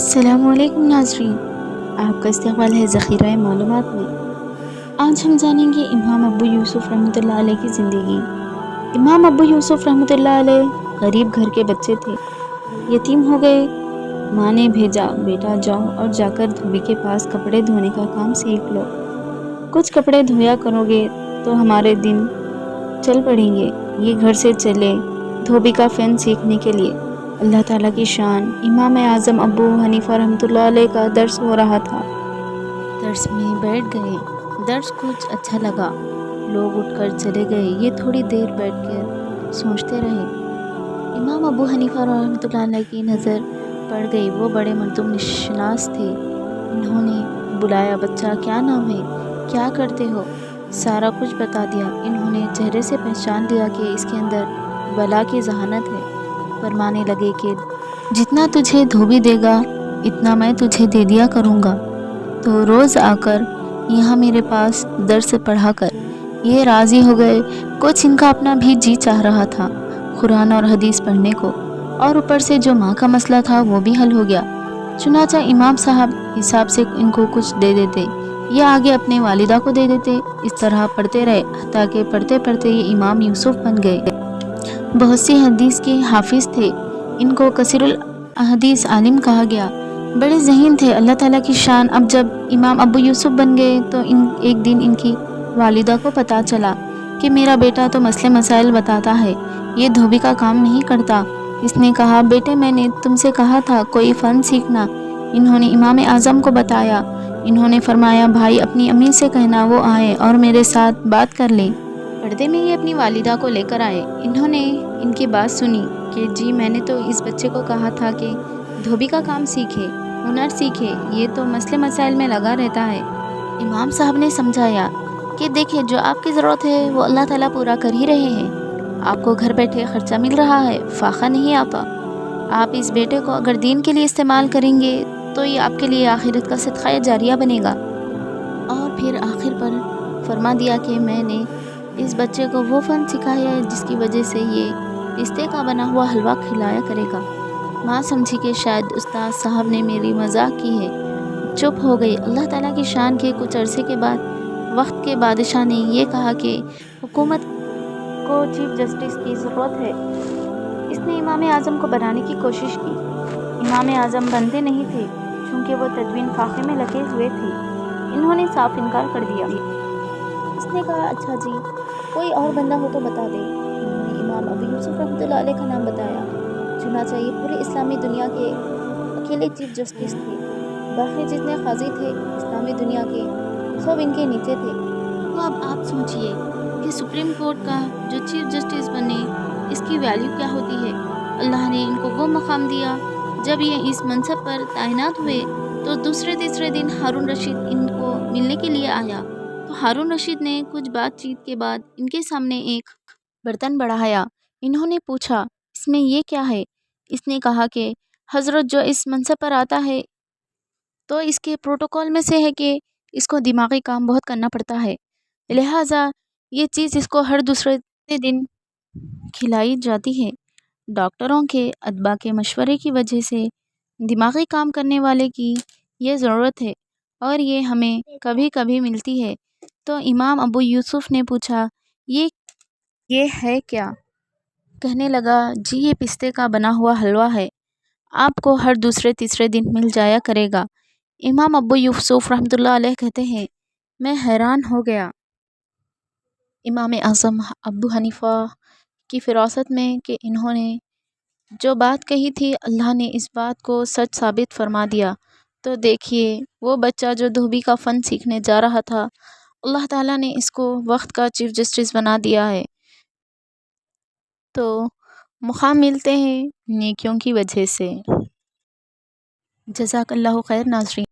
السلام علیکم ناظرین، آپ کا استقبال ہے ذخیرہ معلومات میں۔ آج ہم جانیں گے امام ابو یوسف رحمۃ اللہ علیہ کی زندگی۔ امام ابو یوسف رحمۃ اللہ علیہ غریب گھر کے بچے تھے، یتیم ہو گئے۔ ماں نے بھیجا، بیٹا جاؤ اور جا کر دھوبی کے پاس کپڑے دھونے کا کام سیکھ لو، کچھ کپڑے دھویا کرو گے تو ہمارے دن چل پڑیں گے۔ یہ گھر سے چلے دھوبی کا فن سیکھنے کے لیے۔ اللہ تعالیٰ کی شان، امام اعظم ابو حنیفہ رحمۃ اللہ علیہ کا درس ہو رہا تھا۔ درس میں بیٹھ گئے، درس کچھ اچھا لگا، لوگ اٹھ کر چلے گئے۔ یہ تھوڑی دیر بیٹھ کر سوچتے رہے۔ امام ابو حنیفہ رحمۃ اللہ علیہ کی نظر پڑ گئی، وہ بڑے مردم نشناس تھے۔ انہوں نے بلایا، بچہ کیا نام ہے، کیا کرتے ہو؟ سارا کچھ بتا دیا۔ انہوں نے چہرے سے پہچان لیا کہ اس کے اندر بلا کی ذہانت ہے۔ فرمانے لگے کہ جتنا تجھے دھوبی دے گا اتنا میں تجھے دے دیا کروں گا، تو روز آ کر یہاں میرے پاس درس پڑھا کر۔ یہ راضی ہو گئے۔ کچھ ان کا اپنا بھی جی چاہ رہا تھا قرآن اور حدیث پڑھنے کو، اور اوپر سے جو ماں کا مسئلہ تھا وہ بھی حل ہو گیا۔ چنانچہ امام صاحب حساب سے ان کو کچھ دے دیتے یا آگے اپنے والدہ کو دے دیتے۔ اس طرح پڑھتے رہے، حتیٰ کہ پڑھتے پڑھتے یہ امام یوسف بن گئے۔ بہت سی حدیث کے حافظ تھے، ان کو کثیر الحدیث عالم کہا گیا۔ بڑے ذہین تھے، اللہ تعالیٰ کی شان۔ اب جب امام ابو یوسف بن گئے تو ایک دن ان کی والدہ کو پتہ چلا کہ میرا بیٹا تو مسئلے مسائل بتاتا ہے، یہ دھوبی کا کام نہیں کرتا۔ اس نے کہا، بیٹے میں نے تم سے کہا تھا کوئی فن سیکھنا۔ انہوں نے امام اعظم کو بتایا۔ انہوں نے فرمایا، بھائی اپنی امی سے کہنا وہ آئے اور میرے ساتھ بات کر لیں۔ پردے میں یہ اپنی والدہ کو لے کر آئے۔ انہوں نے ان کی بات سنی کہ جی میں نے تو اس بچے کو کہا تھا کہ دھوبی کا کام سیکھے، ہنر سیکھے، یہ تو مسئلے مسائل میں لگا رہتا ہے۔ امام صاحب نے سمجھایا کہ دیکھیں جو آپ کی ضرورت ہے وہ اللہ تعالیٰ پورا کر ہی رہے ہیں۔ آپ کو گھر بیٹھے خرچہ مل رہا ہے، فاقہ نہیں آتا۔ آپ اس بیٹے کو اگر دین کے لیے استعمال کریں گے تو یہ آپ کے لیے آخرت کا صدقہ جاریہ بنے گا۔ اور پھر آخر پر فرما دیا کہ میں نے اس بچے کو وہ فن سکھایا ہے جس کی وجہ سے یہ پستے کا بنا ہوا حلوہ کھلایا کرے گا۔ ماں سمجھی کہ شاید استاد صاحب نے میری مذاق کی ہے، چپ ہو گئی۔ اللہ تعالیٰ کی شان کے کچھ عرصے کے بعد وقت کے بادشاہ نے یہ کہا کہ حکومت کو چیف جسٹس کی ضرورت ہے۔ اس نے امام اعظم کو بنانے کی کوشش کی۔ امام اعظم بنتے نہیں تھے چونکہ وہ تدوین فاقے میں لگے ہوئے تھے۔ انہوں نے صاف انکار کر دیا۔ اس نے کہا، اچھا جی کوئی اور بندہ ہو تو بتا دیں۔ انہوں نے امام ابو یوسف رحمۃ اللہ علیہ کا نام بتایا۔ چنانچہ یہ پوری اسلامی دنیا کے اکیلے چیف جسٹس تھے۔ باقی جتنے قاضی تھے اسلامی دنیا کے، سب ان کے نیچے تھے۔ تو اب آپ سوچئے کہ سپریم کورٹ کا جو چیف جسٹس بنے اس کی ویلیو کیا ہوتی ہے۔ اللہ نے ان کو وہ مقام دیا۔ جب یہ اس منصب پر تعینات ہوئے تو دوسرے تیسرے دن ہارون رشید ان کو ملنے کے لیے آیا۔ تو ہارون رشید نے کچھ بات چیت کے بعد ان کے سامنے ایک برتن بڑھایا۔ انہوں نے پوچھا، اس میں یہ کیا ہے؟ اس نے کہا کہ حضرت جو اس منصب پر آتا ہے تو اس کے پروٹوکول میں سے ہے کہ اس کو دماغی کام بہت کرنا پڑتا ہے، لہٰذا یہ چیز اس کو ہر دوسرے دن کھلائی جاتی ہے۔ ڈاکٹروں کے ادبا کے مشورے کی وجہ سے دماغی کام کرنے والے کی یہ ضرورت ہے اور یہ ہمیں کبھی کبھی ملتی ہے۔ تو امام ابو یوسف نے پوچھا، یہ ہے کیا؟ کہنے لگا، جی یہ پستے کا بنا ہوا حلوہ ہے، آپ کو ہر دوسرے تیسرے دن مل جایا کرے گا۔ امام ابو یوسف رحمۃ اللہ علیہ کہتے ہیں، میں حیران ہو گیا امام اعظم ابو حنیفہ کی فراست میں کہ انہوں نے جو بات کہی تھی اللہ نے اس بات کو سچ ثابت فرما دیا۔ تو دیکھیے وہ بچہ جو دھوبی کا فن سیکھنے جا رہا تھا، اللہ تعالیٰ نے اس کو وقت کا چیف جسٹس بنا دیا ہے۔ تو مقام ملتے ہیں نیکیوں کی وجہ سے۔ جزاک اللہ خیر ناظرین۔